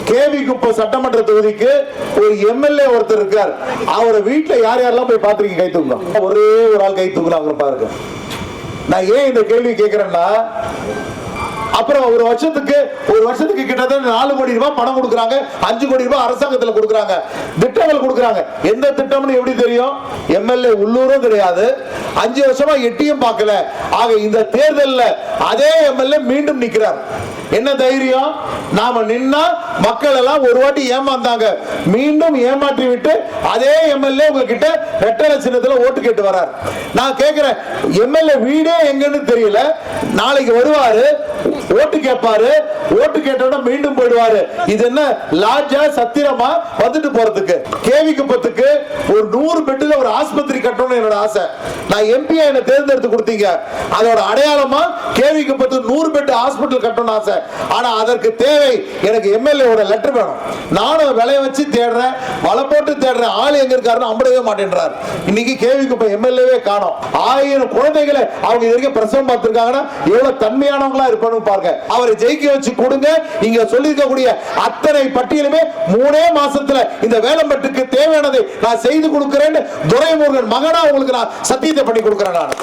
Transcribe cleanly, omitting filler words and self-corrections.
KV குப்பம் சட்டமன்ற தொகுதிக்கு ஒரு எம்எல்ஏ ஒருத்தர் இருக்கார். அவரை வீட்டுல யார் யாரெல்லாம் போய் பாத்திருக்கீங்க? கை தூக்கலாம். ஒரே ஒரு ஆள் கை தூக்கலாம் பாருங்க. நான் ஏன் இந்த கேள்வி கேட்கிறேன்னா, அப்புறம் ஒரு வருஷத்துக்கு கிட்டத்தட்ட 4 கோடி ரூபாய் பணம் கொடுக்கறாங்க, 5 கோடி ரூபாய் அரசாங்கத்தில் கொடுக்கறாங்க, திட்டங்கள் கொடுக்கறாங்க. எந்த திட்டம்னு எப்படி தெரியும்? எம்எல்ஏ உள்ளூரும் கிடையாது, 5 வருஷமா எட்டியும் பார்க்கல. ஆக இந்த தேர்தலில் அதே எம்எல்ஏ மீண்டும் நிற்கிறார். என்ன தைரியம்? நாம நின்னா மக்கள் எல்லாம் ஒரு வாட்டி ஏமாந்தாங்க, மீண்டும் ஏமாற்றி விட்டு அதே எம்எல்ஏ உங்ககிட்ட ரெட்டலை சின்னத்துல ஓட்டு கேட்டு வரார். நான் கேட்கிறேன், எம்எல்ஏ வீடே எங்கன்னு தெரியல, நாளைக்கு வருவாரு, ஓட்டு கேட்பாரு, ஓட்டு கேட்டோட மீண்டும் போயிடுவாரு. இது என்ன லாட்ஜா சத்திரமா வந்துட்டு போறதுக்கு? கேவி குப்பத்துக்கு ஒரு 100 பெட்ல ஒரு ஆஸ்பத்திரி கட்டணும்னு என்னோட ஆசை. நான் எம்பியா என்ன தேர்ந்தெடுத்து கொடுத்தீங்க, அதோட அடையாளமா கேவி குப்பத்துக்கு 100 பெட் ஹாஸ்பிட்டல் கட்டணும்னு ஆசை. ஆனா அதற்கு தேவை எனக்கு எம்எல்ஏ லெட்டர் வேணும். நானும் விலைய வச்சு தேடுறேன், வலை போட்டு தேடுறேன், ஆள் எங்க இருக்காருன்னு அம்படவே மாட்டேன்றார். இன்னைக்கு கேவி குப்பம் எம்எல்ஏவே காணோம். 1000 குழந்தைகளை அவங்க இது வரைக்கும் பிரசவம் பார்த்திருக்காங்கன்னா எவ்வளவு தன்மையானவங்களா இருப்பானு பாருங்க. அவரை ஜெயிக்க வச்சு கொடுங்க. இங்க சொல்லி இருக்கக்கூடிய அத்தனை பட்டியலுமே 3 மாசத்துல இந்த வேலம்பட்டுக்கு தேவையானதை நான் செய்து கொடுக்கிறேன். துரைமுருகன் மகனா உங்களுக்கு நான் சத்தியத்தை பண்ணி கொடுக்கிறேன். நான்